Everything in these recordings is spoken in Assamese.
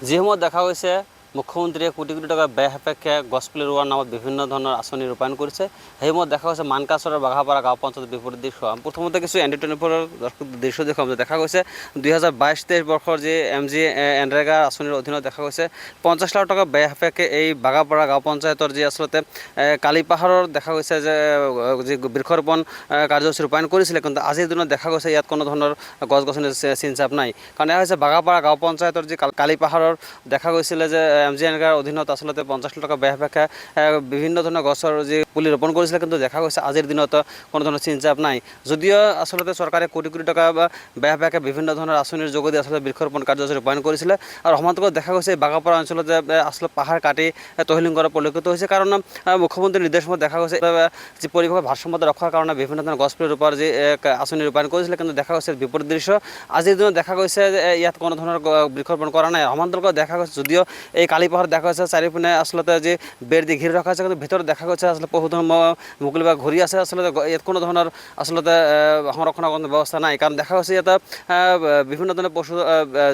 যিসমূহ দেখা গৈছে মুখ্যমন্ত্ৰীয়ে কোটি কোটি টকা ব্যয় সাপেক্ষে গছপুলি ৰোৱাৰ নামত বিভিন্ন ধৰণৰ আঁচনি ৰূপায়ণ কৰিছে। সেইসমূহ দেখা গৈছে মানকাচৰৰ বাঘাপাৰা গাঁও পঞ্চায়তৰ বিপৰীত দৃশ্য। প্ৰথমতে কিছু ND24 দৃশ্য দেখুৱাম যে দেখা গৈছে 2022-23 বৰ্ষৰ যি MG এনৰেগা আঁচনিৰ অধীনত দেখা গৈছে 50 লাখ টকা ব্যয় সাপেক্ষে এই বাঘাপাৰা গাঁও পঞ্চায়তৰ যি আচলতে কালিপাহাৰৰ দেখা গৈছে যে যি বৃক্ষৰোপণ কাৰ্যসূচী ৰূপায়ণ কৰিছিলে, কিন্তু আজিৰ দিনত দেখা গৈছে ইয়াত কোনো ধৰণৰ গছ গছনি চিন-চাপ নাই। কাৰণ এয়া হৈছে বাঘাপাৰা গাঁও পঞ্চায়তৰ যি কালিপাহাৰৰ দেখা গৈছিলে যে MG এনৰেগাৰ অধীনত আচলতে 50 লাখ টকা ব্যয় সাপেক্ষে বিভিন্ন ধৰণৰ গছৰ যি পুলি ৰোপণ কৰিছিলে, কিন্তু দেখা গৈছে আজিৰ দিনত কোনো ধৰণৰ চিন-চাপ নাই। যদিও আচলতে চৰকাৰে কোটি কোটি টকা ব্যয় সাপেক্ষে বিভিন্ন ধৰণৰ আঁচনিৰ যোগেদি আচলতে বৃক্ষৰোপণ কাৰ্যসূচী ৰূপায়ণ কৰিছিলে, আৰু সমান্তৰালত দেখা গৈছে বাঘাপাৰা অঞ্চলত যে আচলতে পাহাৰ কাটি তহিলং কৰা পৰিলক্ষিত হৈছে। কাৰণ মুখ্যমন্ত্ৰীৰ নিৰ্দেশমতে দেখা গৈছে যি পৰিৱেশৰ ভাৰসাম্যতা ৰক্ষাৰ কাৰণে বিভিন্ন ধৰণৰ গছপুলি ৰোপণৰ যি আঁচনি ৰূপায়ণ কৰিছিলে, কিন্তু দেখা গৈছে বিপৰীত দৃশ্য। আজিৰ দিনত দেখা গৈছে যে ইয়াত কোনো ধৰণৰ বৃক্ষৰোপণ কৰা নাই। সমান্তৰালত দেখা গৈছে যদিও এই কালিপাহাৰ দেখা গৈছে চাৰিওপিনে আচলতে যি বেৰ দি ঘিৰি ৰখা হৈছে, কিন্তু ভিতৰত দেখা গৈছে আচলতে পশুধন মুকলিভাৱে ঘূৰি আছে। আচলতে ইয়াত কোনো ধৰণৰ আচলতে সংৰক্ষণৰ কোনো ব্যৱস্থা নাই। কাৰণ দেখা গৈছে ইয়াত বিভিন্ন ধৰণৰ পশু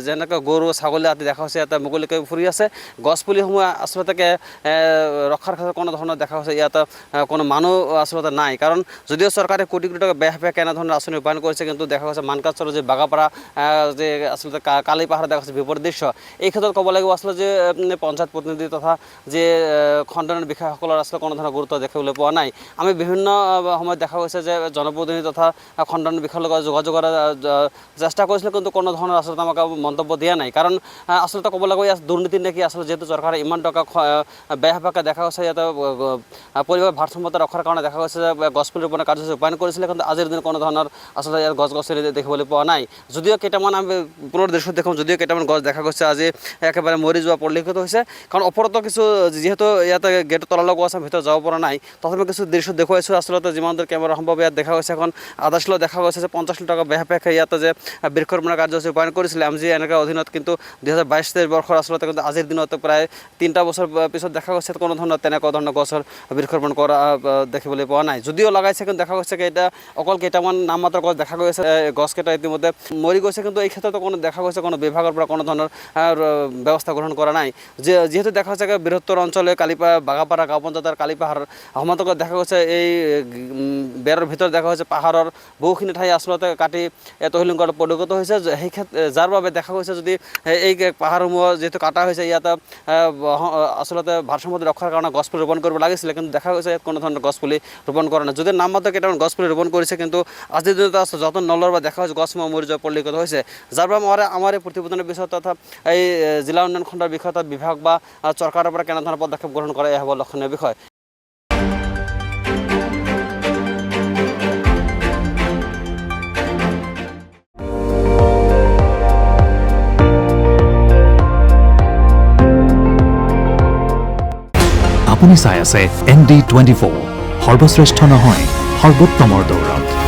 যেনেকৈ গৰু ছাগলী আদি দেখা গৈছে ইয়াত মুকলিকৈ ফুৰি আছে। গছপুলিসমূহ আচলতে ৰক্ষাৰ ক্ষেত্ৰত কোনো ধৰণৰ দেখা গৈছে ইয়াত কোনো মানুহ আচলতে নাই। কাৰণ যদিও চৰকাৰে কোটি কোটি টকা ব্যয় সাপেক্ষে এনেধৰণৰ আঁচনি ৰূপায়ণ কৰিছে, কিন্তু দেখা গৈছে মানকাচৰৰ যি বাঘাপাৰা যে আচলতে কালিপাহাৰ দেখা গৈছে বিপৰীত দৃশ্য। এই ক্ষেত্ৰত ক'ব লাগিব আচলতে যে পঞ্চায়ত প্ৰতিনিধি তথা যি খণ্ডনৰ বিষয়াসকলৰ আচলতে কোনো ধৰণৰ গুৰুত্ব দেখিবলৈ পোৱা নাই। আমি বিভিন্ন সময়ত দেখা গৈছে যে জনপ্ৰতিনিধি তথা খণ্ডনৰ বিষয়াৰ লগত যোগাযোগৰ চেষ্টা কৰিছিলোঁ, কিন্তু কোনো ধৰণৰ আচলতে আমাক মন্তব্য দিয়া নাই। কাৰণ আচলতে ক'ব লাগিব ইয়াত দুৰ্নীতি নেকি আচলতে, যিহেতু চৰকাৰে ইমান টকা ব্যয় সাপেক্ষে দেখা গৈছে ইয়াত পৰিৱেশ ভাৰসাম্যতা ৰক্ষাৰ কাৰণে দেখা গৈছে যে গছপুলি ৰোপণৰ কাৰ্যসূচী ৰূপায়ণ কৰিছিলে, কিন্তু আজিৰ দিনত কোনো ধৰণৰ আচলতে ইয়াত গছ গছনি দেখিবলৈ পোৱা নাই। যদিও কেইটামান আমি পুনৰ দৃশ্য দেখোঁ, যদিও কেইটামান গছ দেখা গৈছে আজি একেবাৰে মৰি যোৱা পৰিলক্ষিত হৈছে। কাৰণ ওপৰতো কিছু যিহেতু ইয়াতে গেটৰ তলালৈ গছ আছে, ভিতৰত যাব পৰা নাই, তথাপিও কিছু দৃশ্য দেখুৱাইছোঁ। আচলতে যিমান দূৰ কেমেৰা সম্ভৱ ইয়াত দেখা গৈছে এখন আদালত দেখা গৈছে যে 50 লাখ টকা ব্যয় সাপেক্ষে ইয়াতে যে বৃক্ষৰোপণৰ কাৰ্যসূচী ৰূপায়ণ কৰিছিলে MG এনৰেগাৰ অধীনত, কিন্তু 2022-23 বৰ্ষৰ আচলতে কিন্তু আজিৰ দিনত প্ৰায় 3টা বছৰ পিছত দেখা গৈছে কোনো ধৰণৰ তেনেকুৱা ধৰণৰ গছৰ বৃক্ষৰোপণ কৰা দেখিবলৈ পোৱা নাই। যদিও লগাইছে, কিন্তু দেখা গৈছে এতিয়া অকল কেইটামান নামমাত্ৰ গছ দেখা গৈছে। গছকেইটা ইতিমধ্যে মৰি গৈছে, কিন্তু এই ক্ষেত্ৰতো কোনো দেখা গৈছে কোনো বিভাগৰ পৰা কোনো ধৰণৰ ব্যৱস্থা গ্ৰহণ কৰা নাই। যিহেতু দেখা গৈছে বৃহত্তৰ অঞ্চলে বাঘাপাৰা গাঁও পঞ্চায়তৰ কালিপাহাৰ সমান্তৰালত দেখা গৈছে এই বেৰৰ ভিতৰত দেখা গৈছে পাহাৰৰ বহুখিনি ঠাই আচলতে কাটি তহিলং কৰাৰ পৰিলক্ষিত হৈছে। সেই যাৰ বাবে দেখা গৈছে যদি এই পাহাৰসমূহ যিহেতু কাটা হৈছে, ইয়াত আচলতে ভাৰসাম্যতা ৰক্ষাৰ কাৰণে গছপুলি ৰোপণ কৰিব লাগিছিলে, কিন্তু দেখা গৈছে ইয়াত কোনো ধৰণৰ গছপুলি ৰোপণ কৰা নাই। যদি নামমাত্ৰ কেইটামান গছপুলি ৰোপণ কৰিছে, কিন্তু আজিৰ দিনত যত্ন নলোৱাৰ বাবে দেখা হৈছে গছসমূহ মৰি যোৱা পৰিলক্ষিত হৈছে। যাৰ বাবে আমাৰ এই প্ৰতিবেদনৰ বিষয়ত তথা এই জিলা উন্নয়ন খণ্ডৰ বিষয়ত বিভাগ বা চৰকাৰৰ পৰা কেনেধৰণৰ পদক্ষেপ গ্ৰহণ কৰে এয়া হ'ব লক্ষণীয় বিষয়। আপুনি চাই আছে ND24, সৰ্বশ্ৰেষ্ঠ নহয় সৰ্বোত্তমৰ দৌৰত।